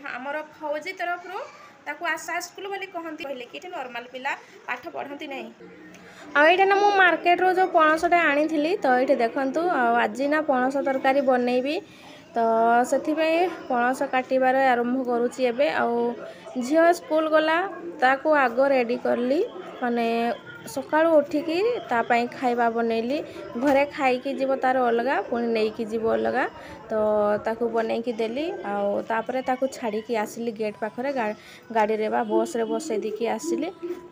आमर फौजी तरफ ताकू आशा स्कूल बोली कहती कहले कि नॉर्मल पिला पाठ पढ़ती नहीं। आईटा ना मु मार्केट रो जो पणसटा आनी तो ये देखु आज ना पणस तरकारी बनईबी तो से पणस काटार आरंभ करुच्ची एबे आउ झील स्कूल गला ताको आग रेडी करली माने सकाळु उठिकी तापाई खाइबा बनैली घरे खाइकी जीव तार अलगा पुणी नहींकी जीव अलगा तो ताकू बनैकी देली आउ तापरे ताकू छाड़ीकी आसिली गेट पाखरे गाड़ी रे बा बस रे बसै दिकी आसिली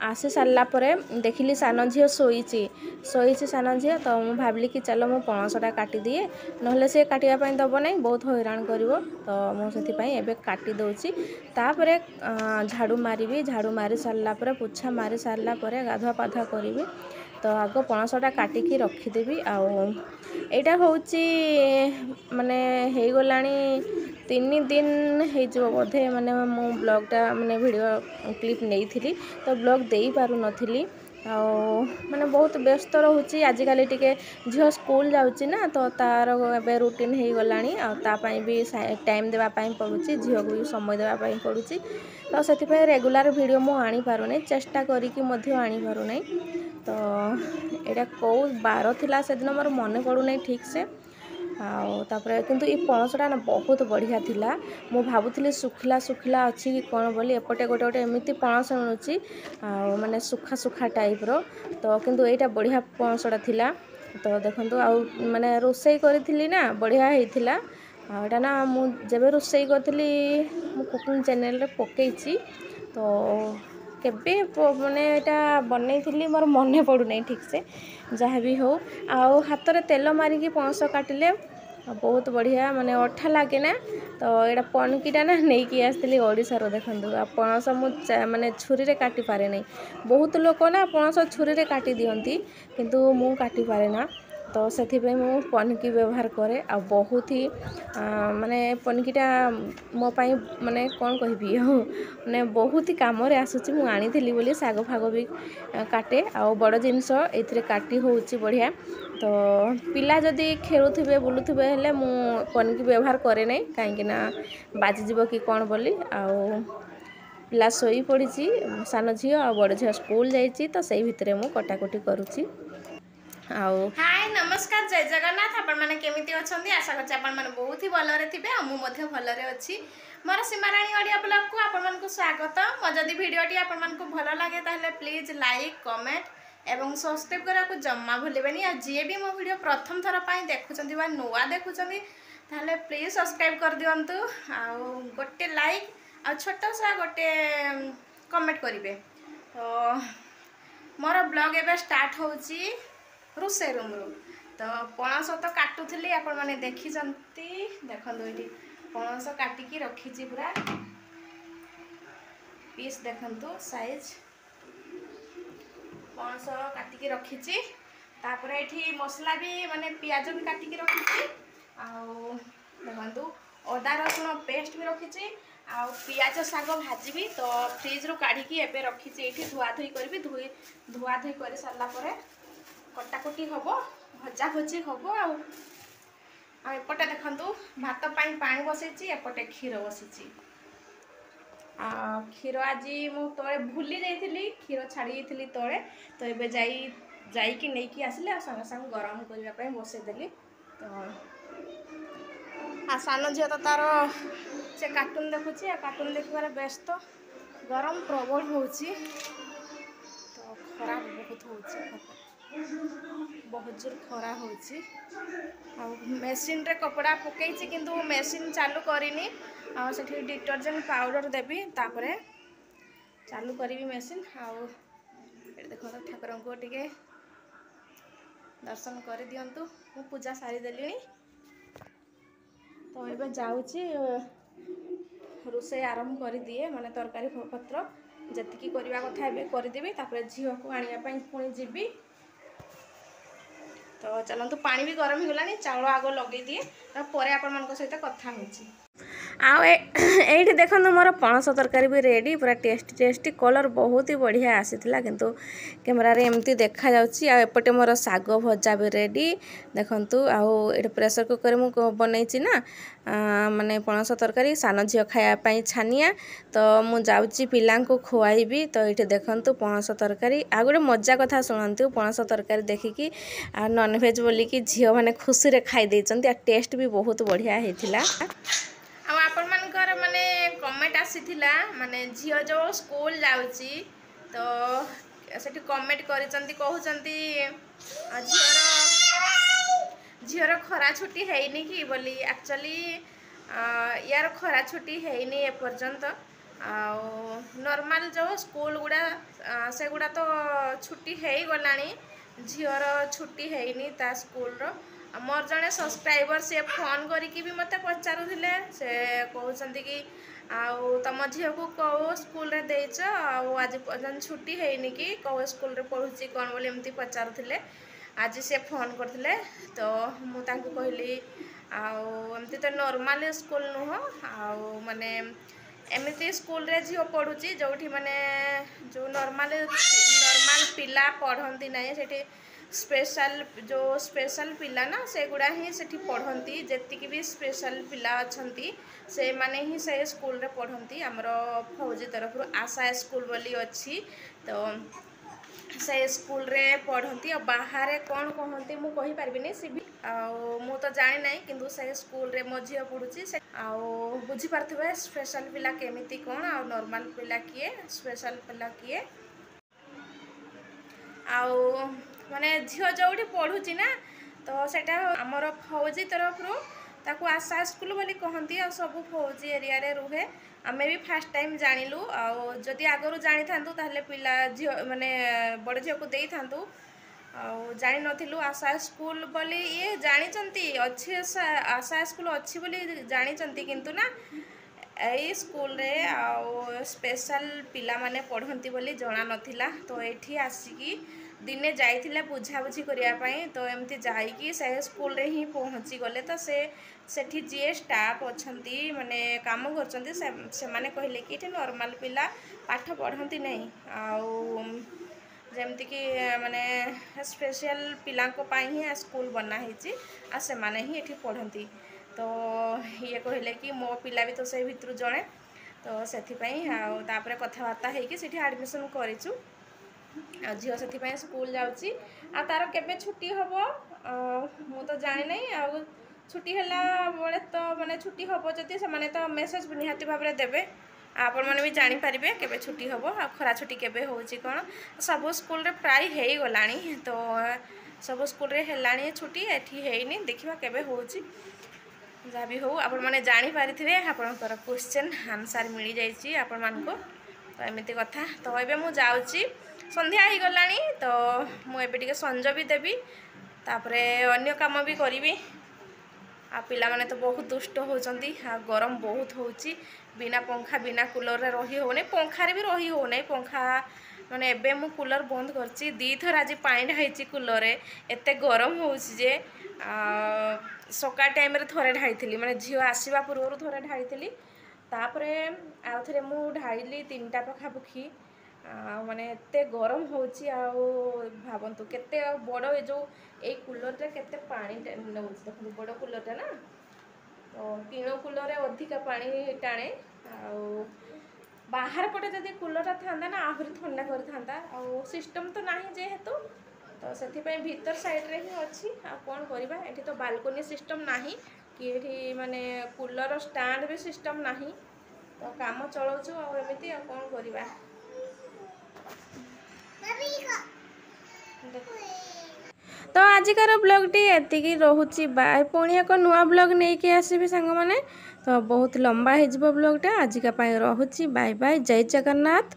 आसी सारला परे देखिली सान झील शोईची सान झील तो मु भाविली कि चलो मु पणसटा काटी दिए नहले से काटिया पई दब नै बहुत हैरान करिवो तो मु सेति पई एबे काटी दउची तापरे झाड़ू मारिबी झाड़ू मारी सारला परे पुछा मारी सारला परे गाधुआ पाधुआ करिवि तो आग पणसटा काटिकी रखिदेवी आउ एटा होउची माने हेई गलानी 3 दिन हो बोधे माने मो ब्लॉगटा माने वीडियो क्लिप नहीं तो ब्लॉग दे पारु नथिली माने बहुत व्यस्त रोची आजिकल टिके झील स्कूल जाऊँगी ना तो तार ए रूटीन हो गलानी आपाई भी टाइम देवाई पड़ुची झील को भी समय देवाई पड़ुची तो से रेगुलर वीडियो मु आनी पारुनी चेष्टा करिकी मध्य आनी पारुनी तो एटा कौ बार थिला से दिन मोर मन पड़ुना ठीक से तापर किंतु ये पणसटा ना बहुत बढ़िया थिला मु भाबुथली सुखिला सुखिला अच्छी कि कौन बोली एपटे गोटे गोटे एमती पणस मिलूची माने सुखा सुखा टाइप रो तो किंतु एटा बढ़िया पणसटा थिला तो देखंतु आउ माने रोसई करी ना बढ़िया होइथिला एटा ना मु जेबे रोसई करथिली मु कुकिंग चैनल रे पकेइची तो केबे माने एटा बनई मोर मन पड़ुना ठीक से जहाँ भी हो आउ हाथ रे तेल मारिकी पणस काटिले बहुत बढ़िया माने अठा लगे ना तो यहाँ पणकीटा ना नहीं कि आसती ओडिशार देखंतु पणस मु माने छुरी रे काटी पारे नहीं बहुत लोक ना पणस छुरी रे काटी दियंती किंतु मु काटी पारे ना तो से मु पणकी व्यवहार करे आ बहुत ही माने पणकीटा मो पाई माने कौन कहबी माने बहुत ही काम रे आसुची मु आनी बोली साग फाग भी काटे आ बड़ जिनस एथिरे काटी होउची बढ़िया तो पिला जदि खेलुथिबे बुलुथिबे हेले मु पणकी व्यवहार करे नहीं कहीं ना बाजीजीव कि कौन बोली आउ पिला सोई पड़ी सान झी आ बड़ झी स्कूल जाइए तो से भितर मु कटाकटी करुच्ची हाय नमस्कार जय जगन्नाथ आपण माने केमिति अछंती आशा करछि आपण माने बहुत ही भलरे थिबे आ मु मध्ये भलरे अछि मोर सीमाराणी ऑडियो ब्लॉग को आपण मानकु स्वागत मो जदि वीडियोटी आपण मानकु भलो लागे ताहले प्लीज लाइक कमेंट एवं सब्सक्राइब करा को जम्मा भूलिबेनी आ जे भी मो वीडियो प्रथम थर पई देखुचंती बा नुवा देखुचंती ताहले प्लीज सब्सक्राइब कर दियंतु आ गोटे लाइक आ छोटा सा गोटे कमेंट करिवे तो मोर ब्लॉग एबे स्टार्ट होउची रोसे रूम रू तो पणस तो काटुली आपण माने देखी देखो ये पणस काटिकी रखी पूरा पीस देखंतु साइज पणस काटिकी रखी तापर ये मसला भी माने पियाज भी काटिकी रखी देखंतु अदा रसुण पेस्ट भी रखी आ पियाज साग भाजी तो फ्रिज रू काढ़ी एबे रखी ये धुआ धुई करी धुआ धुई कर सारा पर कटाकटी हम भजा भजी हम आएपटे देखु भात पाई पानी बसई एपटे क्षीर बसी क्षीर आज मु तले भूली जाइली क्षीर छाड़ी तले तो ये जाइकी नहीं आसिले संगे संगे गरम करने बसईदेली तो सान झील तो तार से कार्टून देखुची कार्टून देखिबार व्यस्त गरम प्रबल होची तो खराब बहुत होची बहुत जोर खरा होची मेसीन रे कपड़ा पकई किंतु मेसीन चालू करिनी आ सेठी डिटर्जेंट पाउडर देबी तापरे चालू करी मेसीन आउ देखो ठाकुर को टिके दर्शन कर दियंतु मु पूजा सारी देली तो ये जाऊँगी रोसे आरंभ कर दिए माने तरकारी पत्र जी करवा कथा एवं करदेवी तापर झील को आने पुणी जीवी तो चलतु पानी भी गरम हो गलानी चाउल आग लगे दिए तापर आपण मान सहित कथा होची आईठी देखो मोर पणस तरकारी भी रेडी पूरा टेस्टी टेस्टी कलर बहुत ही बढ़िया आसीथिला किंतु कैमरा रे एमती देखा जाउची आ एपटे मोर साग भजा भी रेडी देखंतु आउ एटा प्रेशर कुकर मु बनैची ना माने पणस तरकारी सान झियो खाया पई छानिया तो मु जाउची पिलां को खुआइबी तो एठी देखंतु पणस तरकारी आ गोटे मजा कथा सुनंतु पणस तरकारी देखिकी आ नॉन वेज बोली कि झियो माने खुशी रे खाई दैचंती आ टेस्ट भी बहुत बढ़िया हेथिला आपण मानकर माने कमेंट आसीथिला माने झियो जो स्कूल जाउची तो सेठी कमेंट करिसंती कहउसंती झियोर खरा छुट्टी हैनी कि बोली एक्चुअली यार खरा छुट्टी हैनी ए पर्यंत नॉर्मल जो स्कूल गुड़ा से गुड़ा तो छुट्टी है गलानी झियोर छुट्टी हैनी ता स्कूल रो मोर जड़े सब्सक्राइबर से फोन करिकी भी मते पचारुथिले से कहउसंती कि आउ तम झियो को कौ स्कूल रे देइछ आउ आज पर्यंत छुट्टी हैनी कि कौ स्कूल रे पढुची कोन बोली एमती पचारुथिले आज से फोन करथिले तो मु तांको कहली आउ एमती तो नॉर्मल स्कूल नुह आउ माने एमती स्कूल रे झियो पढुची जोठी माने जो नॉर्मल पिला पढ़ंती नाही सेठी स्पेशल पिला ना से गुड़ा ही सेठी पढ़ंती जेतिकी भी स्पेशल पिला अछंती से माने ही से स्कूल रे पढ़ंती हमरो फौजी तरफ आशा स्कूल बोली अछि तो से स्कूल रे पढ़ंती और बाहर कौन कहंती मु कहि परबिनी सिबी मु तो जानि नाही किंतु से स्कूल रे मो झियो पढुची से बुझी पारथबे स्पेशल पिला केमिति कोन आ नॉर्मल पिला किए स्पेशल पिला किए माने झियो जोठी पढ़ुची ना तो सेटा हमर फौजी तरफ ताकू आशा स्कूल बोली कहंती आ सब फौजी एरिया रे रुहे आमे भी फर्स्ट टाइम जानिलु आ जदि आगरु जानि थांतु ताहले पिला झियो माने बड़ झियो को देई थांतु आ जानि नथिलु आशा स्कूल बोली ये जानि चंती अछि आशा स्कूल अछि बोली जानि चंती किंतु ना ए स्कूल रे आ स्पेशल पिला माने पढ़ंती बोली जणा नथिला तो एठी आसीकी दिने जाइथिले बुझा बुझी करिया पई तो एमती जाईकी से स्कूल रे ही पहुंची गले तो सेठी जे स्टाफ अछंती माने काम करचंती से माने कहले कि एठी नॉर्मल पिला पाठ पढ़ंती नहीं आउ जेमती कि माने स्पेशल पिला को पाई ही स्कूल बना हिची आ से माने ही एठी पढ़ंती तो ये कहले कि मो पिला भी तो से भितरु जणे तो सेथि पई आ तापरे कथावार्ता हेकी सेठी एडमिशन करिचु आ झियो सेथि पई स्कूल जाउची आ तार केबे छुट्टी हबो मु तो जानि नै आ छुट्टी हला बोले तो माने छुट्टी हबो जति से माने तो मेसेज भी निहाती भाबरे देबे आपण माने भी जानि परिबे केबे छुट्टी हबो आ खरा छुट्टी केबे होउची कोन सब स्कूल रे प्राय हेई गलानी तो सब स्कूल रे हेलानी छुट्टी एठी हेइनी देखिबा केबे होउची जा भी हो आपण माने जानि पारिथिबे आपनकर क्वेश्चन आंसर मिली जाईची आपण मान को तो एमिति कथा तो एबे मु जाउची संध्या ही गलानी तो मु एबे टिके संज भी देबी तापरे अन्य काम भी करिवि आ पिला माने तो बहुत दुष्ट होचंती आ गरम बहुत होची बिना पंखा बिना कूलर रे रही हो नै पंखा रे भी रही हो नै पंखा माने एबे मु कूलर बंद करची दी थर आज पानी ढाईची कूलर रे एते गरम होची जे सका टाइम रे थरे ढाईथिली माने झियो आसीबा पूर्व थरे ढाईथिली तापरे आ थरे मु ढाईली तीनटा पखा पखी माने एते गरम होची आ भाबंतु केते बड़ ए जो ए कूलर रे केते पानी नउछ देखु बड़ कूलर रे ना तो तीनो कूलर रे अधिक पानी टाणे आ बाहर पटे जदि कूलर थांदा ना आहुरी ठंडा कर थांदा आ सिस्टम तो नाही जे हेतु तो सेथि पई भीतर साइड रे ही अछि आ कोन करबा एठी तो बालकनी सिस्टम नाही कि एठी माने कूलर स्टैंड भी सिस्टम नाही तो काम चलाउछु आ एमिति आ कोन करबा तो आजिकार ब्लॉगटी एतिकी रोची बाय पुणी एक नुआ ब्लॉग नहीं कि आसबि सांग माने तो बहुत लंबा हो ब्लॉगटा आजिका रोची बाय बाय जय जगन्नाथ।